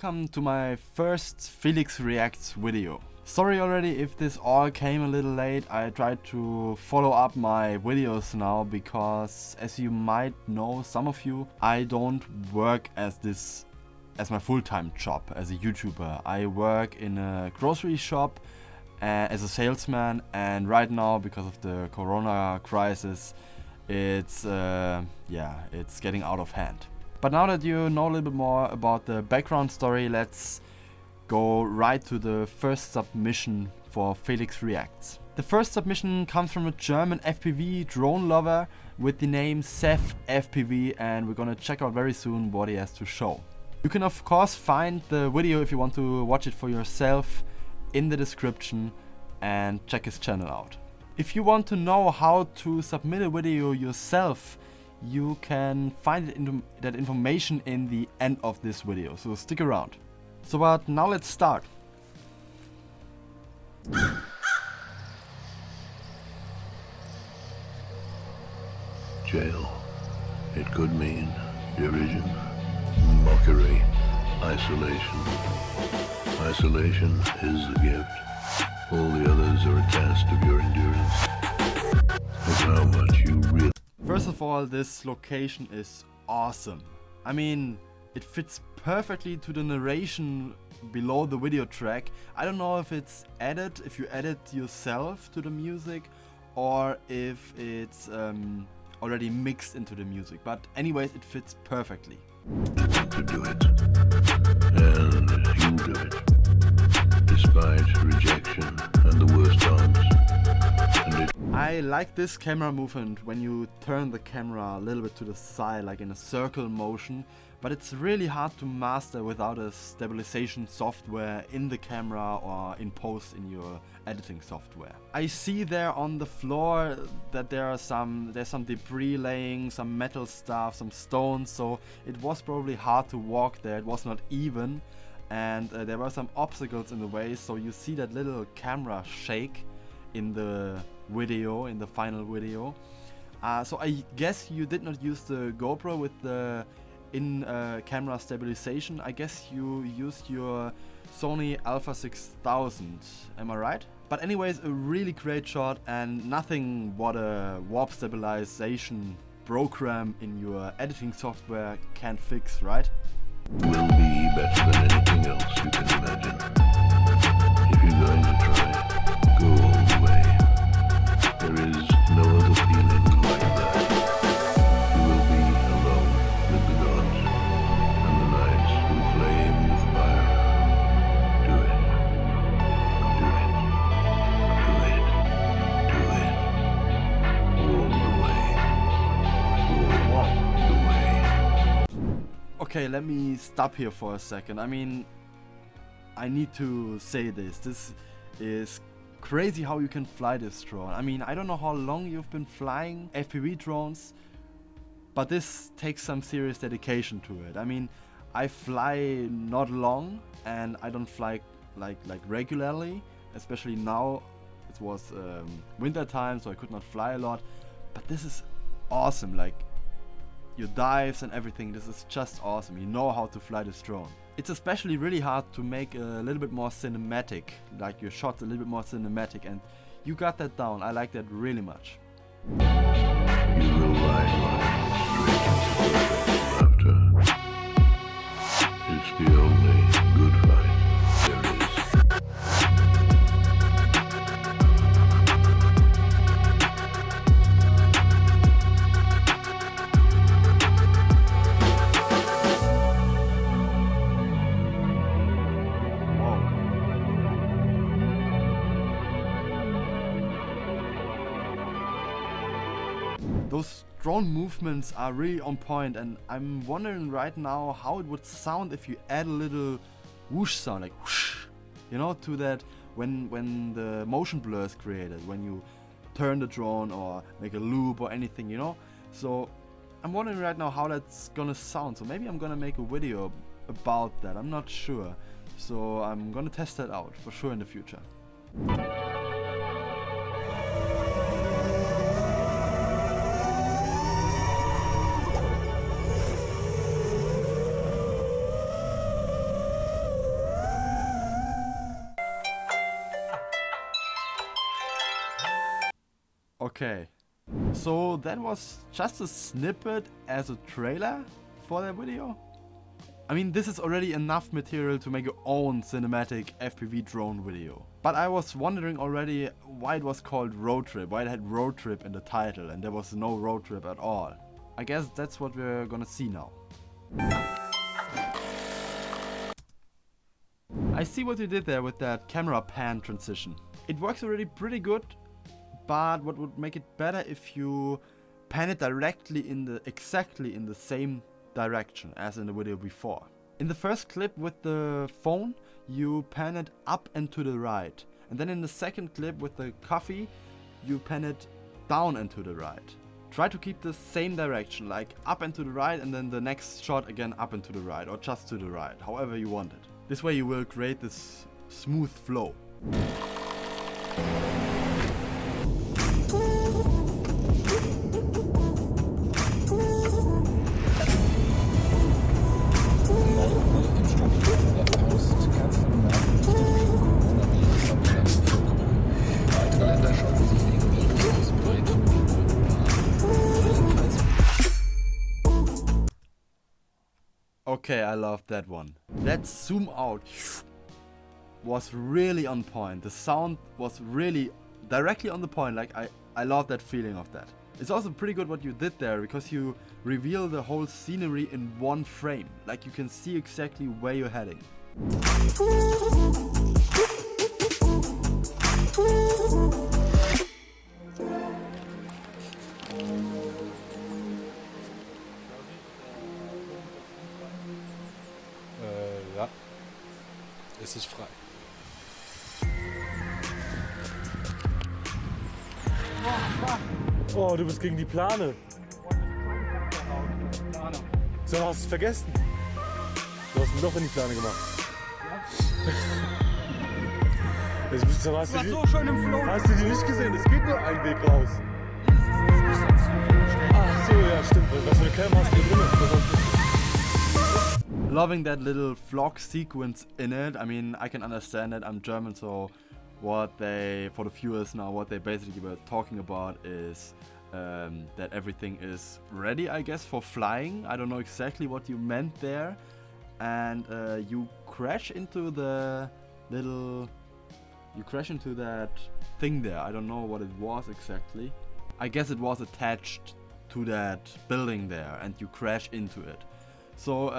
welcome to my first Felix Reacts video. Sorry already if this all came a little late. I tried to follow up my videos now because, as you might know, some of you, I don't work as my full-time job as a YouTuber. I work in a grocery shop as a salesman, and right now, because of the corona crisis, it's getting out of hand. But now that you know a little bit more about the background story, let's go right to the first submission for Felix Reacts. The first submission comes from a German FPV drone lover with the name SevimFPV, and we're gonna check out very soon what he has to show. You can of course find the video if you want to watch it for yourself in the description and check his channel out. If you want to know how to submit a video yourself, you can find that information in the end of this video, so stick around. So but now let's start. Jail. It could mean derision, mockery, isolation. Isolation is the gift. All the others are a test of your endurance, of how much you really... First of all, this location is awesome. I mean, it fits perfectly to the narration below the video track. I don't know if it's added, if you add it yourself to the music, or if it's already mixed into the music. But anyways, it fits perfectly. to do it, and you do it, despite rejection and the worst times. I like this camera movement when you turn the camera a little bit to the side, like in a circle motion, but it's really hard to master without a stabilization software in the camera or in post in your editing software. I see there on the floor that there's some debris laying, some metal stuff, some stones, so it was probably hard to walk there. It was not even, and there were some obstacles in the way, so you see that little camera shake in the video, in the final video. So I guess you did not use the GoPro with the camera stabilization. I guess you used your Sony Alpha 6000, am I right? But anyways, a really great shot, and nothing what a warp stabilization program in your editing software can fix, right? Will be better than anything else you can imagine. If you're going to try, go all the way. There is no other feeling like that. You will be alone with the gods, and the nights will flame with fire. Do it. Do it. Do it. Do it. All the way. All the way. Okay, let me stop here for a second. I mean, I need to say this. This is crazy how you can fly this drone. I mean, I don't know how long you've been flying FPV drones, but this takes some serious dedication to it. I mean, I fly not long, and I don't fly like regularly, especially now. It was winter time, so I could not fly a lot, but this is awesome. Like, your dives and everything, this is just awesome. You know how to fly this drone. It's especially really hard to make a little bit more cinematic, like your shots a little bit more cinematic, and you got that down. I like that really much. You will ride straight into perfect laughter. It's the only good fight there is. Those drone movements are really on point, and I'm wondering right now how it would sound if you add a little whoosh sound, like whoosh, you know, to that when the motion blur is created, when you turn the drone or make a loop or anything, you know. So I'm wondering right now how that's gonna sound. So maybe I'm gonna make a video about that. I'm not sure. So I'm gonna test that out for sure in the future. Okay. So that was just a snippet as a trailer for that video. I mean, this is already enough material to make your own cinematic FPV drone video. But I was wondering already why it was called Road Trip, why it had Road Trip in the title and there was no road trip at all. I guess that's what we're gonna see now. I see what you did there with that camera pan transition. It works already pretty good, but what would make it better if you pan it directly exactly in the same direction as in the video before. In the first clip with the phone, you pan it up and to the right. And then in the second clip with the coffee, you pan it down and to the right. Try to keep the same direction, like up and to the right, and then the next shot again up and to the right, or just to the right, however you want it. This way you will create this smooth flow. Okay, I love that one. That zoom out was really on point. The sound was really directly on the point. Like I love that feeling of that. It's also pretty good what you did there, because you reveal the whole scenery in one frame. Like you can see exactly where you're heading. Ja, es ist frei. Oh, du bist gegen die Plane. So, hast du es vergessen? Du hast ein Loch in die Plane gemacht. Jetzt bist du, hast, so schön im Flow. Hast du die nicht gesehen? Es geht nur ein Weg raus. Ach so, ja, stimmt. Was für eine Cam hast du hier drin? Loving that little vlog sequence in it. I mean, I can understand it. I'm German, so what they, for the viewers now, what they basically were talking about is that everything is ready, I guess, for flying. I don't know exactly what you meant there. And you crash into the little... You crash into that thing there. I don't know what it was exactly. I guess it was attached to that building there and you crash into it. So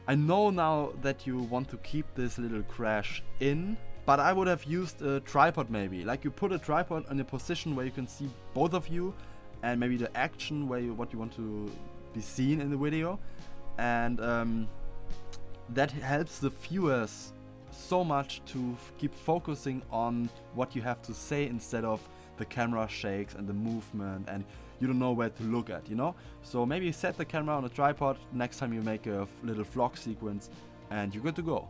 I know now that you want to keep this little crash in, but I would have used a tripod maybe. Like you put a tripod in a position where you can see both of you and maybe the action where what you want to be seen in the video. And that helps the viewers so much to keep focusing on what you have to say instead of the camera shakes and the movement and you don't know where to look at, you know? So maybe set the camera on a tripod next time you make a little vlog sequence and you're good to go.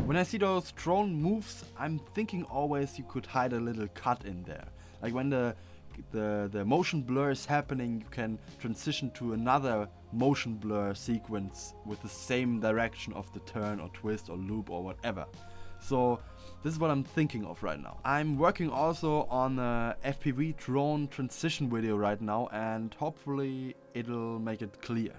When I see those drone moves, I'm thinking always you could hide a little cut in there. Like when the motion blur is happening, you can transition to another motion blur sequence with the same direction of the turn or twist or loop or whatever. So this is what I'm thinking of right now. I'm working also on a FPV drone transition video right now and hopefully it'll make it clear.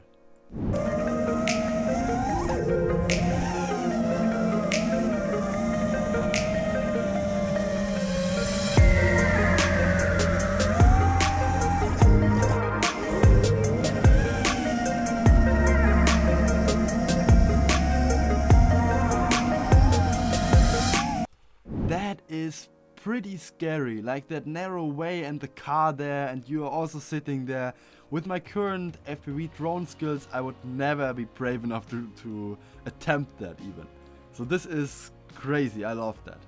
That is pretty scary, like that narrow way and the car there and you are also sitting there. With my current FPV drone skills I would never be brave enough to attempt that even. So this is crazy, I love that.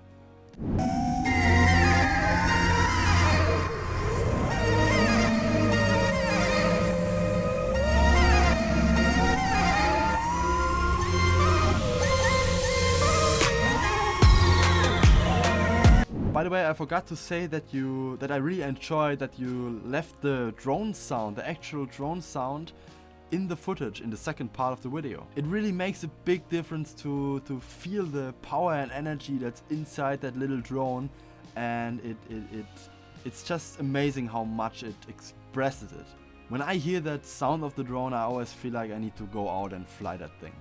By the way, I forgot to say that I really enjoyed that you left the drone sound, the actual drone sound, in the footage in the second part of the video. It really makes a big difference to feel the power and energy that's inside that little drone, and it's just amazing how much it expresses it. When I hear that sound of the drone, I always feel like I need to go out and fly that thing.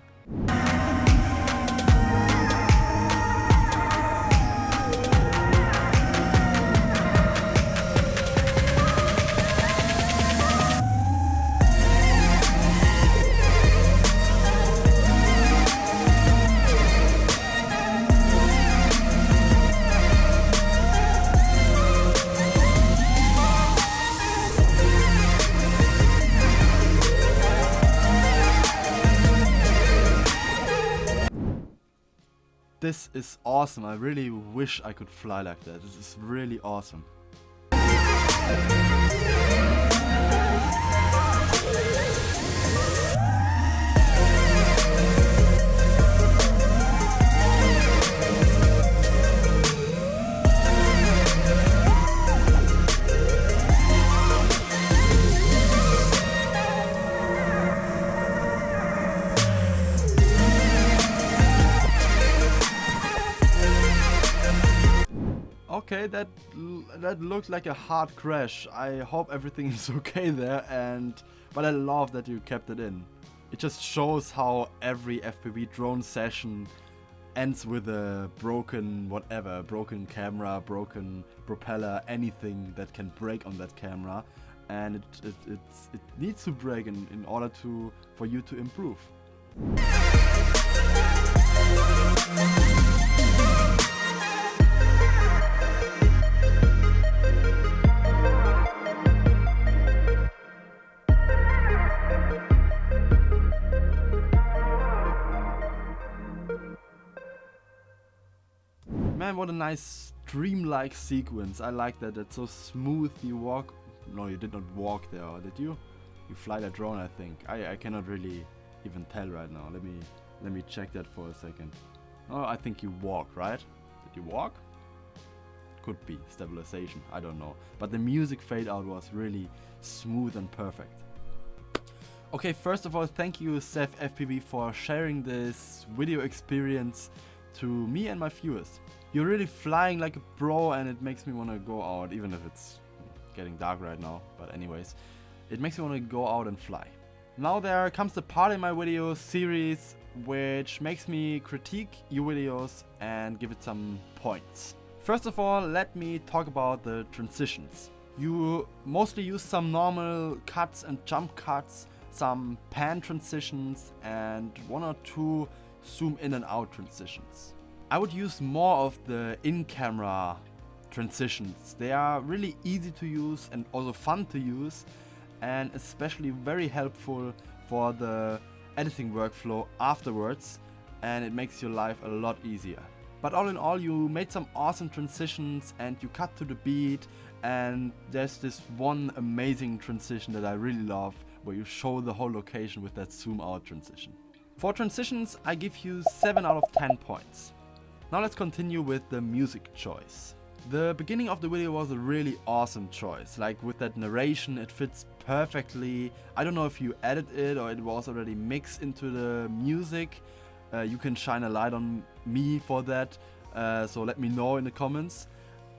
This is awesome. I really wish I could fly like that. This is really awesome. Okay, that looked like a hard crash. I hope everything is okay there, but I love that you kept it in. It just shows how every FPV drone session ends with a broken whatever, broken camera, broken propeller, anything that can break on that camera, and it needs to break in order for you to improve. Man, what a nice dreamlike sequence. I like that. It's so smooth. You walk. No, you did not walk there, or did you? You fly that drone, I think. I cannot really even tell right now. Let me check that for a second. Oh, I think you walk, right? Did you walk? Could be stabilization. I don't know. But the music fade out was really smooth and perfect. Okay, first of all, thank you SevimFPV for sharing this video experience to me and my viewers. You're really flying like a pro, and it makes me want to go out, even if it's getting dark right now. But anyways, it makes me want to go out and fly. Now there comes the part in my video series which makes me critique your videos and give it some points. First of all, let me talk about the transitions. You mostly use some normal cuts and jump cuts, some pan transitions, and one or two zoom in and out transitions. I would use more of the in-camera transitions. They are really easy to use and also fun to use, and especially very helpful for the editing workflow afterwards, and it makes your life a lot easier. But all in all, you made some awesome transitions and you cut to the beat, and there's this one amazing transition that I really love where you show the whole location with that zoom out transition. For transitions, I give you 7 out of 10 points. Now let's continue with the music choice. The beginning of the video was a really awesome choice. Like with that narration, it fits perfectly. I don't know if you edited it or it was already mixed into the music. You can shine a light on me for that, so let me know in the comments.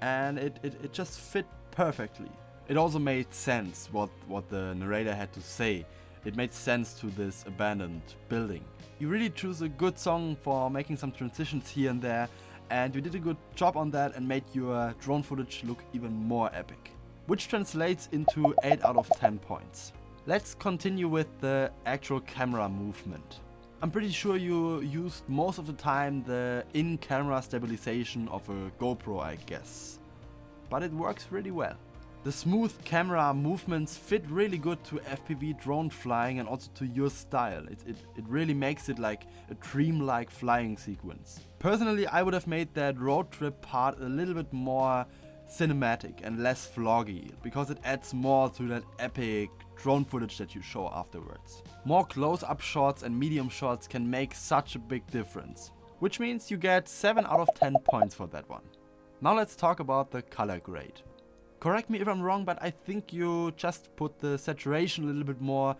And it just fit perfectly. It also made sense what the narrator had to say. It made sense to this abandoned building. You really choose a good song for making some transitions here and there, and you did a good job on that and made your drone footage look even more epic. Which translates into 8 out of 10 points. Let's continue with the actual camera movement. I'm pretty sure you used most of the time the in-camera stabilization of a GoPro, I guess. But it works really well. The smooth camera movements fit really good to FPV drone flying and also to your style. It really makes it like a dream-like flying sequence. Personally, I would have made that road trip part a little bit more cinematic and less vloggy, because it adds more to that epic drone footage that you show afterwards. More close-up shots and medium shots can make such a big difference, which means you get 7 out of 10 points for that one. Now let's talk about the color grade. Correct me if I'm wrong, but I think you just put the saturation a little bit more,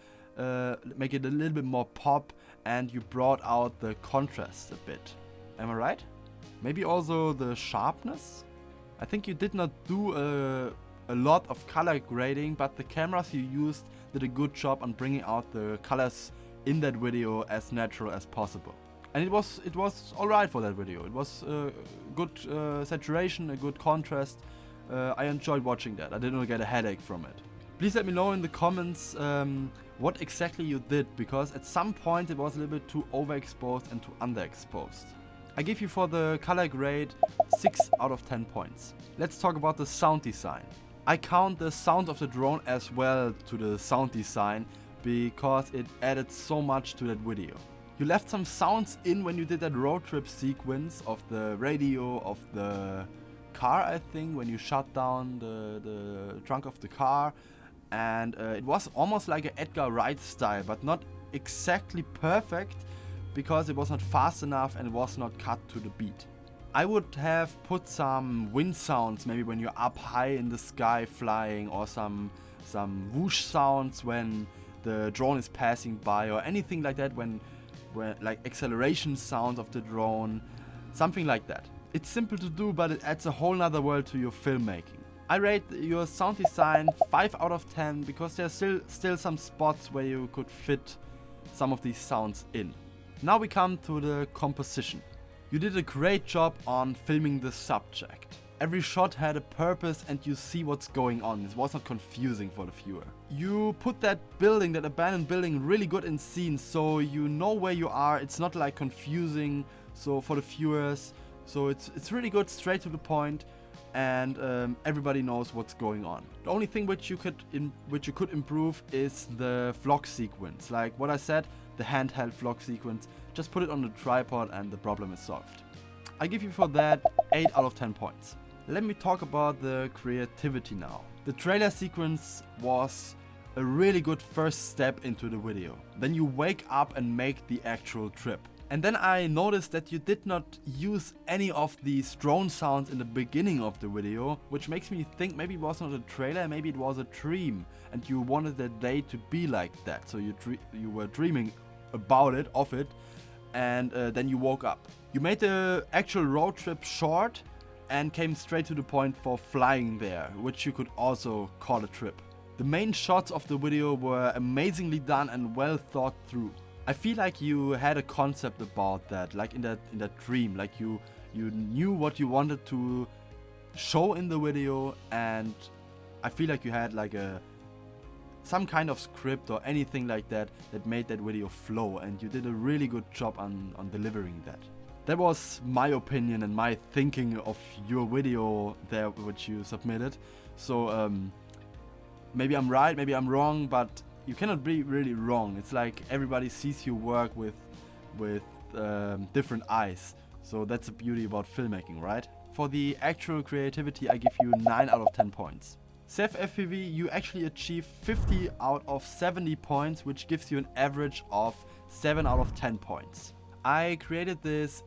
make it a little bit more pop, and you brought out the contrast a bit. Am I right? Maybe also the sharpness? I think you did not do a lot of color grading, but the cameras you used did a good job on bringing out the colors in that video as natural as possible. And it was alright for that video. It was good saturation, a good contrast. I enjoyed watching that. I didn't get a headache from it. Please let me know in the comments what exactly you did, because at some point it was a little bit too overexposed and too underexposed. I give you for the color grade 6 out of 10 points. Let's talk about the sound design. I count the sound of the drone as well to the sound design because it added so much to that video. You left some sounds in when you did that road trip sequence of the radio of the car, I think, when you shut down the trunk of the car, and it was almost like an Edgar Wright style, but not exactly perfect because it was not fast enough and it was not cut to the beat. I would have put some wind sounds, maybe when you're up high in the sky flying, or some whoosh sounds when the drone is passing by, or anything like that, when like acceleration sounds of the drone, something like that. It's simple to do, but it adds a whole nother world to your filmmaking. I rate your sound design 5 out of 10 because there's still some spots where you could fit some of these sounds in. Now we come to the composition. You did a great job on filming the subject. Every shot had a purpose and you see what's going on. It was not confusing for the viewer. You put that building, that abandoned building, really good in scene, so you know where you are. It's not like confusing so for the viewers. So it's really good, straight to the point, and everybody knows what's going on. The only thing which you could improve is the vlog sequence. Like what I said, the handheld vlog sequence. Just put it on the tripod and the problem is solved. I give you for that 8 out of 10 points. Let me talk about the creativity now. The trailer sequence was a really good first step into the video. Then you wake up and make the actual trip. And then I noticed that you did not use any of these drone sounds in the beginning of the video, which makes me think maybe it was not a trailer, maybe it was a dream, and you wanted the day to be like that. So you were dreaming about it, of it, and then you woke up. You made the actual road trip short and came straight to the point for flying there, which you could also call a trip. The main shots of the video were amazingly done and well thought through. I feel like you had a concept about that, like in that dream, like you knew what you wanted to show in the video, and I feel like you had like some kind of script or anything like that made that video flow, and you did a really good job on delivering that. That was my opinion and my thinking of your video there, which you submitted. So maybe I'm right, maybe I'm wrong, but you cannot be really wrong. It's like everybody sees your work with different eyes. So that's the beauty about filmmaking, right? For the actual creativity, I give you 9 out of 10 points. SevimFPV, you actually achieved 50 out of 70 points, which gives you an average of 7 out of 10 points. I created this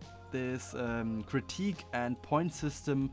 critique and point system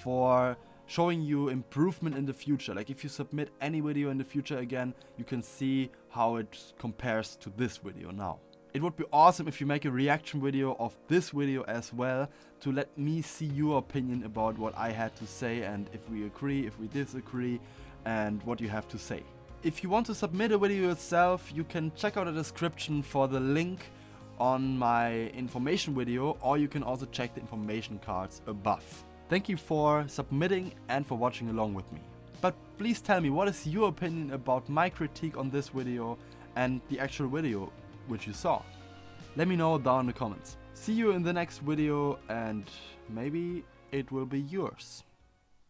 for showing you improvement in the future. Like if you submit any video in the future again, you can see how it compares to this video now. It would be awesome if you make a reaction video of this video as well, to let me see your opinion about what I had to say, and if we agree, if we disagree, and what you have to say. If you want to submit a video yourself, you can check out the description for the link on my information video, or you can also check the information cards above. Thank you for submitting and for watching along with me. But please tell me, what is your opinion about my critique on this video and the actual video which you saw? Let me know down in the comments. See you in the next video, and maybe it will be yours.